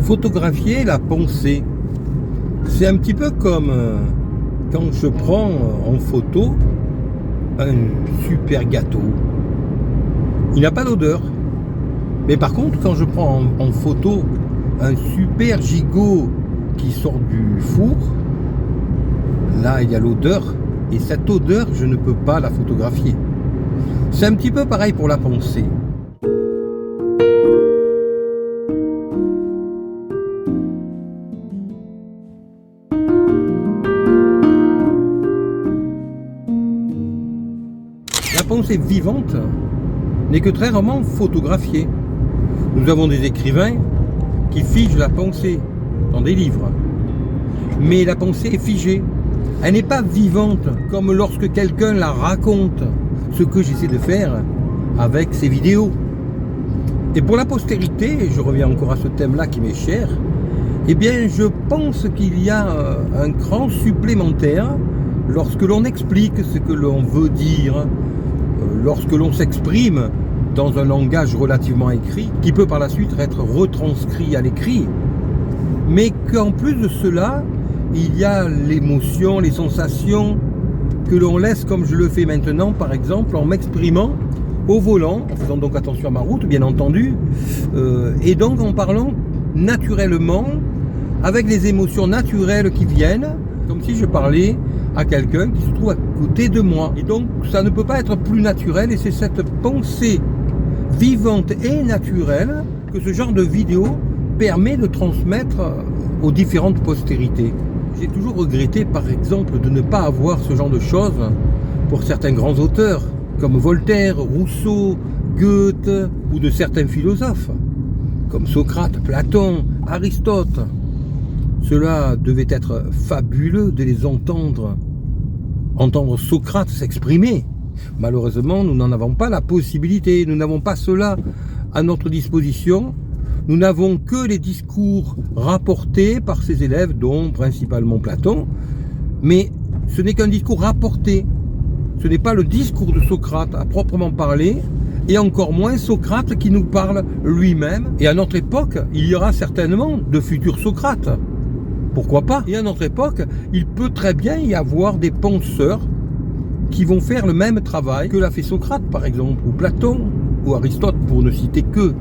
Photographier la pensée, c'est un petit peu comme quand je prends en photo un super gâteau. Il n'a pas d'odeur. Mais par contre, quand je prends en photo un super gigot qui sort du four, là il y a l'odeur. Et cette odeur, je ne peux pas la photographier. C'est un petit peu pareil pour la pensée. La pensée vivante n'est que très rarement photographiée. Nous avons des écrivains qui figent la pensée dans des livres. Mais la pensée est figée. Elle n'est pas vivante comme lorsque quelqu'un la raconte, ce que j'essaie de faire avec ces vidéos. Et pour la postérité, et je reviens encore à ce thème-là qui m'est cher, eh bien je pense qu'il y a un cran supplémentaire lorsque l'on explique ce que l'on veut dire, lorsque l'on s'exprime dans un langage relativement écrit, qui peut par la suite être retranscrit à l'écrit, mais qu'en plus de cela, il y a l'émotion, les sensations que l'on laisse comme je le fais maintenant, par exemple, en m'exprimant au volant, en faisant donc attention à ma route, bien entendu, et donc en parlant naturellement, avec les émotions naturelles qui viennent, comme si je parlais à quelqu'un qui se trouve à côté de moi. Et donc, ça ne peut pas être plus naturel, et c'est cette pensée vivante et naturelle que ce genre de vidéo permet de transmettre aux différentes postérités. J'ai toujours regretté, par exemple, de ne pas avoir ce genre de choses pour certains grands auteurs, comme Voltaire, Rousseau, Goethe, ou de certains philosophes, comme Socrate, Platon, Aristote. Cela devait être fabuleux de les entendre Socrate s'exprimer. Malheureusement, nous n'en avons pas la possibilité, nous n'avons pas cela à notre disposition. Nous n'avons que les discours rapportés par ses élèves, dont principalement Platon, mais ce n'est qu'un discours rapporté. Ce n'est pas le discours de Socrate à proprement parler, et encore moins Socrate qui nous parle lui-même. Et à notre époque, il y aura certainement de futurs Socrates. Pourquoi pas? Et à notre époque, il peut très bien y avoir des penseurs qui vont faire le même travail que l'a fait Socrate, par exemple, ou Platon, ou Aristote, pour ne citer que.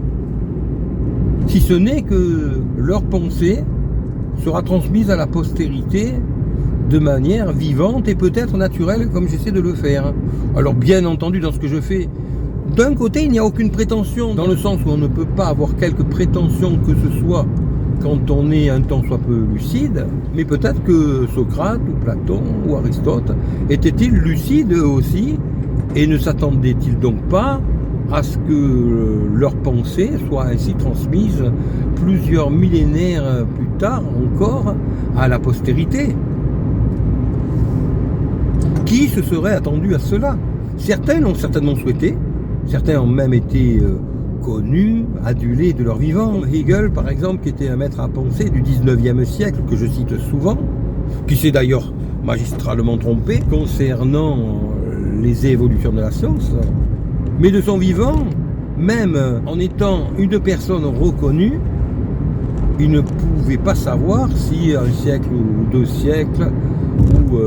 Si ce n'est que leur pensée sera transmise à la postérité de manière vivante et peut-être naturelle, comme j'essaie de le faire. Alors bien entendu, dans ce que je fais, d'un côté, il n'y a aucune prétention, dans le sens où on ne peut pas avoir quelque prétention que ce soit quand on est un tant soit peu lucide, mais peut-être que Socrate ou Platon ou Aristote étaient-ils lucides eux aussi, et ne s'attendaient-ils donc pas à ce que leurs pensées soient ainsi transmises plusieurs millénaires plus tard encore à la postérité? Qui se serait attendu à cela? Certains l'ont certainement souhaité, certains ont même été connus, adulés de leur vivant. Hegel, par exemple, qui était un maître à penser du 19e siècle, que je cite souvent, qui s'est d'ailleurs magistralement trompé concernant les évolutions de la science, mais de son vivant, même en étant une personne reconnue, il ne pouvait pas savoir si un siècle ou 2 siècles, ou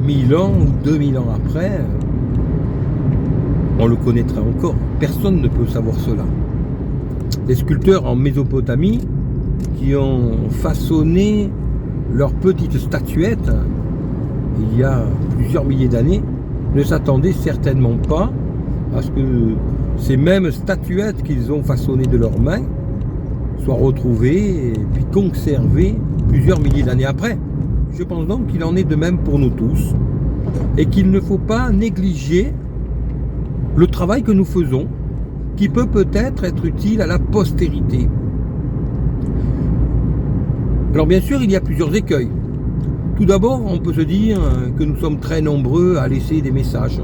1000 ans ou 2000 ans après, on le connaîtra encore. Personne ne peut savoir cela. Les sculpteurs en Mésopotamie qui ont façonné leurs petites statuettes il y a plusieurs milliers d'années ne s'attendaient certainement pas à ce que ces mêmes statuettes qu'ils ont façonnées de leurs mains soient retrouvées et puis conservées plusieurs milliers d'années après. Je pense donc qu'il en est de même pour nous tous et qu'il ne faut pas négliger le travail que nous faisons, qui peut peut-être être utile à la postérité. Alors bien sûr, il y a plusieurs écueils. Tout d'abord, on peut se dire que nous sommes très nombreux à laisser des messages,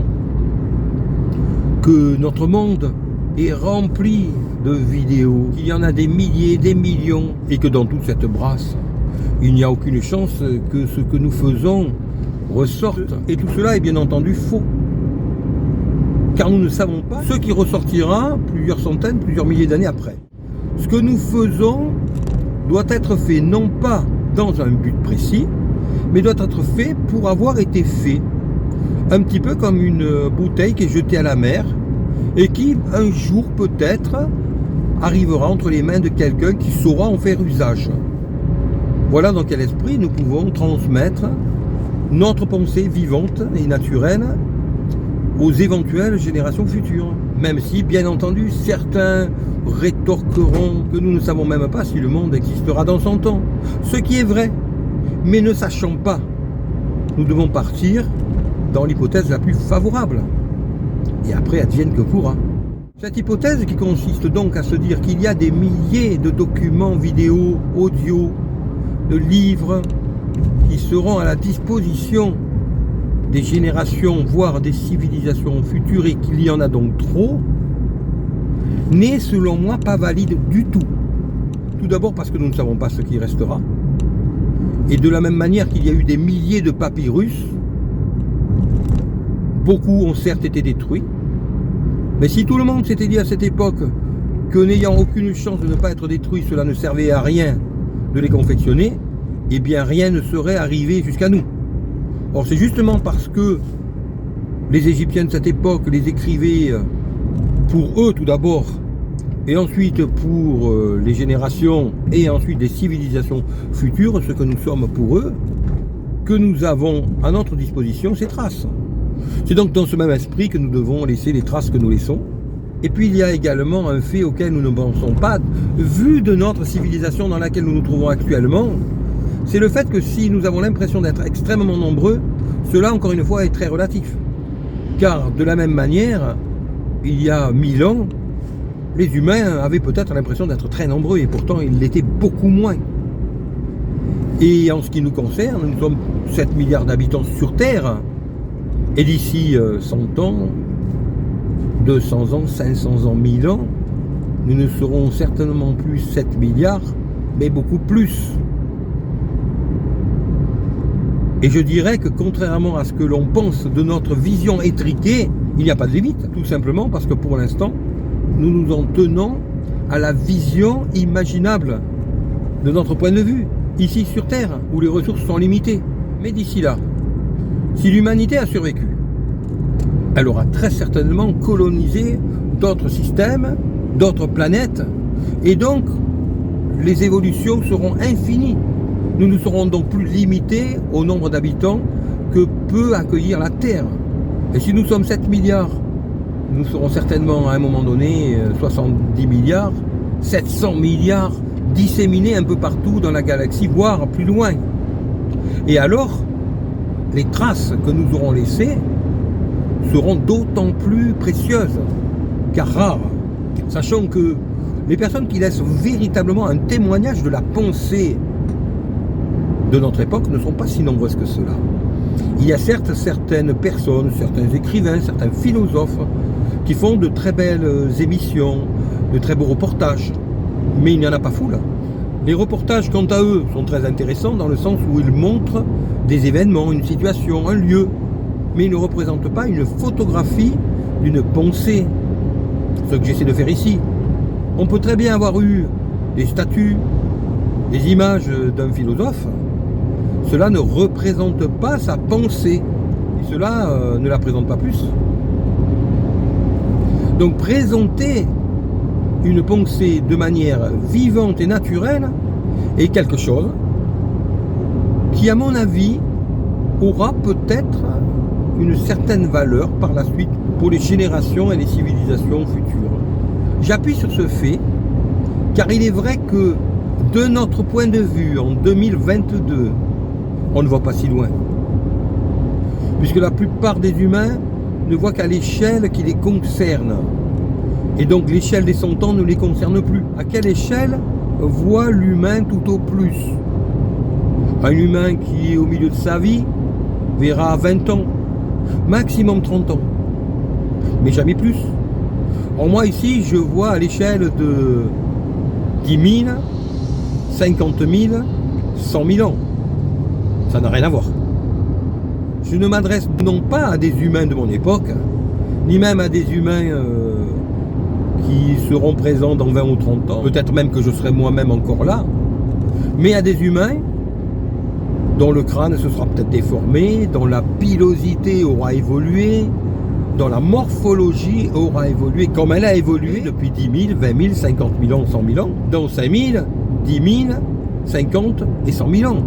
que notre monde est rempli de vidéos, qu'il y en a des milliers, des millions, et que dans toute cette brasse, il n'y a aucune chance que ce que nous faisons ressorte. Et tout cela est bien entendu faux. Car nous ne savons pas ce qui ressortira plusieurs centaines, plusieurs milliers d'années après. Ce que nous faisons doit être fait non pas dans un but précis, mais doit être fait pour avoir été fait. Un petit peu comme une bouteille qui est jetée à la mer et qui, un jour peut-être, arrivera entre les mains de quelqu'un qui saura en faire usage. Voilà dans quel esprit nous pouvons transmettre notre pensée vivante et naturelle aux éventuelles générations futures. Même si, bien entendu, certains rétorqueront que nous ne savons même pas si le monde existera dans 100 ans. Ce qui est vrai, mais ne sachant pas, nous devons partir dans l'hypothèse la plus favorable. Et après, advienne que pourra. Cette hypothèse qui consiste donc à se dire qu'il y a des milliers de documents vidéo, audio, de livres qui seront à la disposition des générations, voire des civilisations futures, et qu'il y en a donc trop, n'est selon moi pas valide du tout. Tout d'abord parce que nous ne savons pas ce qui restera. Et de la même manière qu'il y a eu des milliers de papyrus, beaucoup ont certes été détruits, mais si tout le monde s'était dit à cette époque que n'ayant aucune chance de ne pas être détruit, cela ne servait à rien de les confectionner, eh bien rien ne serait arrivé jusqu'à nous. Or c'est justement parce que les Égyptiens de cette époque les écrivaient pour eux tout d'abord, et ensuite pour les générations, et ensuite les civilisations futures, ce que nous sommes pour eux, que nous avons à notre disposition ces traces. C'est donc dans ce même esprit que nous devons laisser les traces que nous laissons. Et puis il y a également un fait auquel nous ne pensons pas, vu de notre civilisation dans laquelle nous nous trouvons actuellement, c'est le fait que si nous avons l'impression d'être extrêmement nombreux, cela encore une fois est très relatif. Car de la même manière, il y a 1000 ans, les humains avaient peut-être l'impression d'être très nombreux et pourtant ils l'étaient beaucoup moins. Et en ce qui nous concerne, nous sommes 7 milliards d'habitants sur Terre. Et d'ici 100 ans, 200 ans, 500 ans, 1000 ans, nous ne serons certainement plus 7 milliards, mais beaucoup plus. Et je dirais que contrairement à ce que l'on pense de notre vision étriquée, il n'y a pas de limite. Tout simplement parce que pour l'instant, nous nous en tenons à la vision imaginable de notre point de vue, ici sur Terre, où les ressources sont limitées. Mais d'ici là, si l'humanité a survécu, elle aura très certainement colonisé d'autres systèmes, d'autres planètes, et donc les évolutions seront infinies. Nous ne serons donc plus limités au nombre d'habitants que peut accueillir la Terre. Et si nous sommes 7 milliards, nous serons certainement à un moment donné 70 milliards, 700 milliards, disséminés un peu partout dans la galaxie, voire plus loin. Et alors, les traces que nous aurons laissées seront d'autant plus précieuses, car rares. Sachant que les personnes qui laissent véritablement un témoignage de la pensée de notre époque ne sont pas si nombreuses que cela. Il y a certes certaines personnes, certains écrivains, certains philosophes qui font de très belles émissions, de très beaux reportages, mais il n'y en a pas foule. Les reportages, quant à eux, sont très intéressants dans le sens où ils montrent des événements, une situation, un lieu, mais ils ne représentent pas une photographie d'une pensée. Ce que j'essaie de faire ici. On peut très bien avoir eu des statues, des images d'un philosophe. Cela ne représente pas sa pensée. Et cela ne la présente pas plus. Donc présenter une pensée de manière vivante et naturelle est quelque chose qui, à mon avis, aura peut-être une certaine valeur par la suite pour les générations et les civilisations futures. J'appuie sur ce fait, car il est vrai que, de notre point de vue, en 2022, on ne voit pas si loin. Puisque la plupart des humains ne voient qu'à l'échelle qui les concerne. Et donc l'échelle des 100 ans ne les concerne plus. À quelle échelle voit l'humain tout au plus? Un humain qui est au milieu de sa vie verra 20 ans, maximum 30 ans, mais jamais plus. Moi ici, je vois à l'échelle de 10 000, 50 000, 100 000 ans. Ça n'a rien à voir. Je ne m'adresse non pas à des humains de mon époque, ni même à des humains qui seront présents dans 20 ou 30 ans, peut-être même que je serai moi-même encore là, mais à des humains dont le crâne se sera peut-être déformé, dont la pilosité aura évolué, dont la morphologie aura évolué comme elle a évolué depuis 10 000, 20 000, 50 000 ans, 100 000 ans, dont 5 000, 10 000, 50 et 100 000 ans.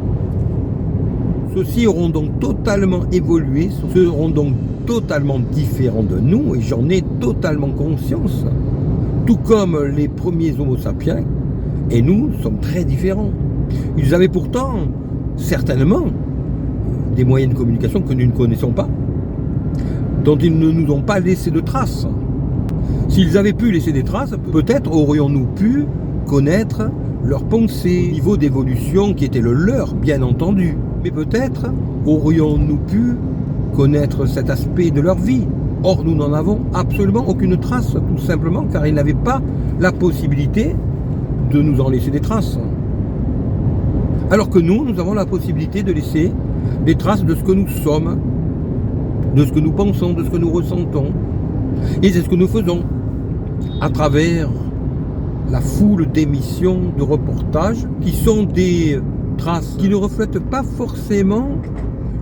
Ceux-ci auront donc totalement évolué, seront donc totalement différents de nous, et j'en ai totalement conscience. Tout comme les premiers Homo sapiens, et nous sommes très différents. Ils avaient pourtant, certainement, des moyens de communication que nous ne connaissons pas, dont ils ne nous ont pas laissé de traces. S'ils avaient pu laisser des traces, peut-être aurions-nous pu connaître leur pensée, niveau d'évolution qui était le leur, bien entendu. Mais peut-être aurions-nous pu connaître cet aspect de leur vie. Or, nous n'en avons absolument aucune trace, tout simplement car ils n'avaient pas la possibilité de nous en laisser des traces. Alors que nous avons la possibilité de laisser des traces de ce que nous sommes, de ce que nous pensons, de ce que nous ressentons. Et c'est ce que nous faisons à travers la foule d'émissions, de reportages, qui sont des traces qui ne reflètent pas forcément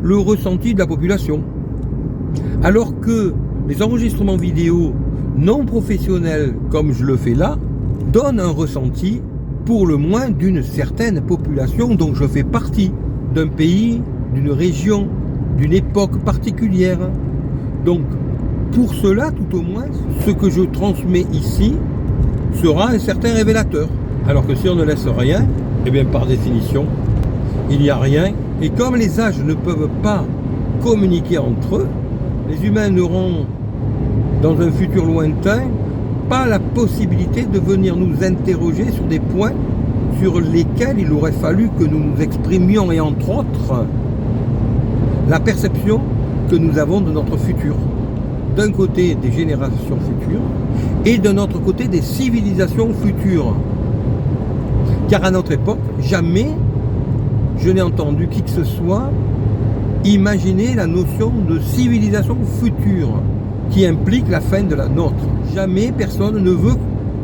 le ressenti de la population. Alors que les enregistrements vidéo non professionnels, comme je le fais là, donnent un ressenti pour le moins d'une certaine population dont je fais partie, d'un pays, d'une région, d'une époque particulière. Donc, pour cela, tout au moins, ce que je transmets ici sera un certain révélateur. Alors que si on ne laisse rien, eh bien par définition, il n'y a rien. Et comme les âges ne peuvent pas communiquer entre eux, les humains n'auront, dans un futur lointain, pas la possibilité de venir nous interroger sur des points sur lesquels il aurait fallu que nous nous exprimions, et entre autres, la perception que nous avons de notre futur. D'un côté des générations futures et d'un autre côté des civilisations futures. Car à notre époque, jamais je n'ai entendu qui que ce soit imaginer la notion de civilisation future qui implique la fin de la nôtre. Jamais personne ne veut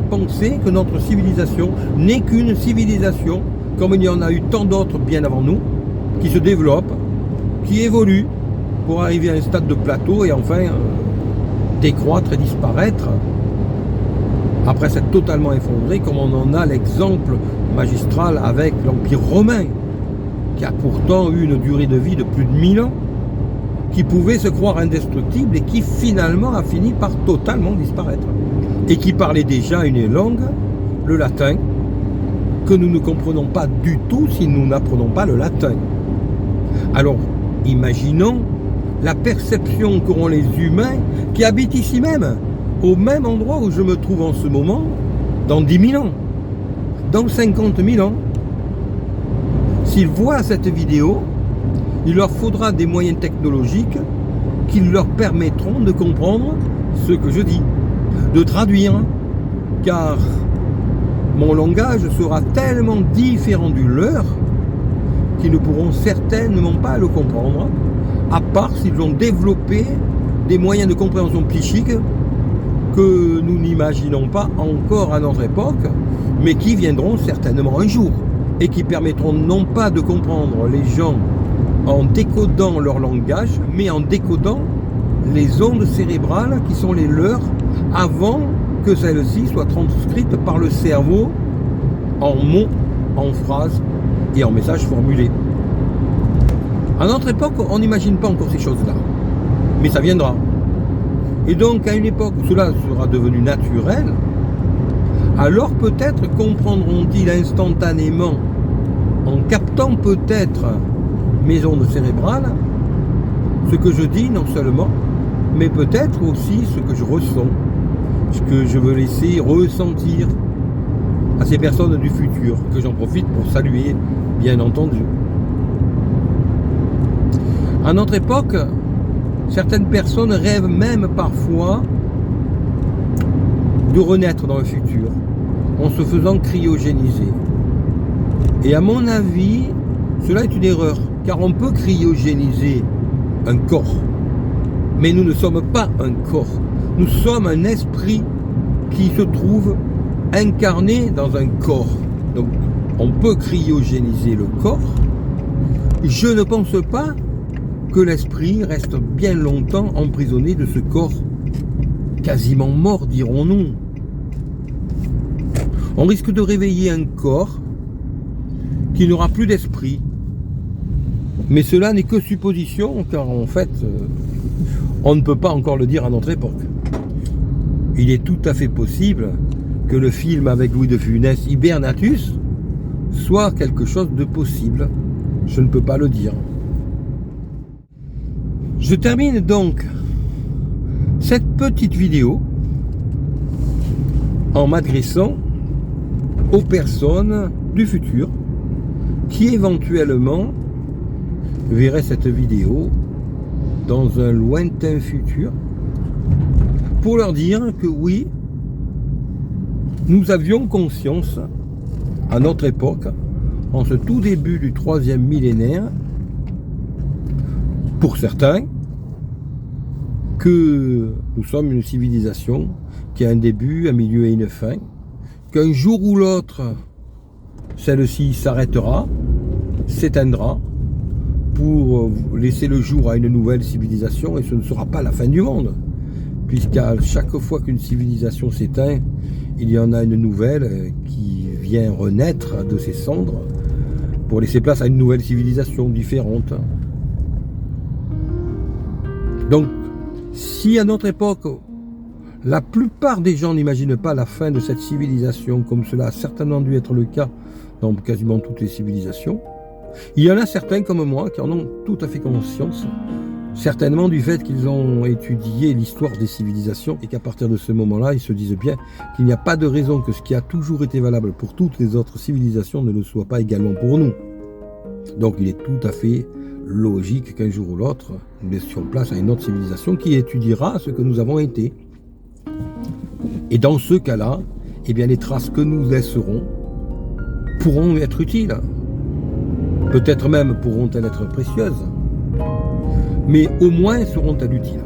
penser que notre civilisation n'est qu'une civilisation, comme il y en a eu tant d'autres bien avant nous, qui se développent, qui évoluent pour arriver à un stade de plateau et enfin décroître et disparaître après s'être totalement effondré, comme on en a l'exemple magistral avec l'Empire romain, qui a pourtant eu une durée de vie de plus de 1000 ans, qui pouvait se croire indestructible et qui finalement a fini par totalement disparaître. Et qui parlait déjà une langue, le latin, que nous ne comprenons pas du tout si nous n'apprenons pas le latin. Alors, imaginons la perception qu'auront les humains qui habitent ici même, au même endroit où je me trouve en ce moment, dans 10 000 ans, dans 50 000 ans. S'ils voient cette vidéo, il leur faudra des moyens technologiques qui leur permettront de comprendre ce que je dis, de traduire, car mon langage sera tellement différent du leur qu'ils ne pourront certainement pas le comprendre, à part s'ils ont développé des moyens de compréhension psychique que nous n'imaginons pas encore à notre époque, mais qui viendront certainement un jour, et qui permettront non pas de comprendre les gens en décodant leur langage, mais en décodant les ondes cérébrales qui sont les leurs, avant que celles-ci soient transcrites par le cerveau en mots, en phrases et en messages formulés. À notre époque, on n'imagine pas encore ces choses-là. mais ça viendra. Et donc, à une époque où cela sera devenu naturel, alors peut-être comprendront-ils instantanément, en captant peut-être mes ondes cérébrales, ce que je dis non seulement, mais peut-être aussi ce que je ressens, ce que je veux laisser ressentir à ces personnes du futur, que j'en profite pour saluer, bien entendu. À notre époque, certaines personnes rêvent même parfois de renaître dans le futur, en se faisant cryogéniser. Et à mon avis, cela est une erreur, car on peut cryogéniser un corps, mais nous ne sommes pas un corps, nous sommes un esprit qui se trouve incarné dans un corps. Donc on peut cryogéniser le corps. Je ne pense pas que l'esprit reste bien longtemps emprisonné de ce corps quasiment mort, dirons-nous. On risque de réveiller un corps qui n'aura plus d'esprit. Mais cela n'est que supposition, car en fait, on ne peut pas encore le dire à notre époque. Il est tout à fait possible que le film avec Louis de Funès, Hibernatus, soit quelque chose de possible. Je ne peux pas le dire. Je termine donc cette petite vidéo en m'adressant aux personnes du futur qui éventuellement verraient cette vidéo dans un lointain futur pour leur dire que oui, nous avions conscience à notre époque, en ce tout début du 3e millénaire, pour certains, que nous sommes une civilisation qui a un début, un milieu et une fin, qu'un jour ou l'autre, celle-ci s'arrêtera, s'éteindra, pour laisser le jour à une nouvelle civilisation, et ce ne sera pas la fin du monde, puisqu'à chaque fois qu'une civilisation s'éteint, il y en a une nouvelle qui vient renaître de ses cendres pour laisser place à une nouvelle civilisation différente. Donc, si à notre époque, la plupart des gens n'imaginent pas la fin de cette civilisation, comme cela a certainement dû être le cas dans quasiment toutes les civilisations, il y en a certains comme moi qui en ont tout à fait conscience, certainement du fait qu'ils ont étudié l'histoire des civilisations et qu'à partir de ce moment-là, ils se disent bien qu'il n'y a pas de raison que ce qui a toujours été valable pour toutes les autres civilisations ne le soit pas également pour nous. Donc il est tout à fait logique qu'un jour ou l'autre, nous laissions place à une autre civilisation qui étudiera ce que nous avons été. Et dans ce cas-là, eh bien, les traces que nous laisserons pourront être utiles. Peut-être même pourront-elles être précieuses. Mais au moins seront-elles utiles.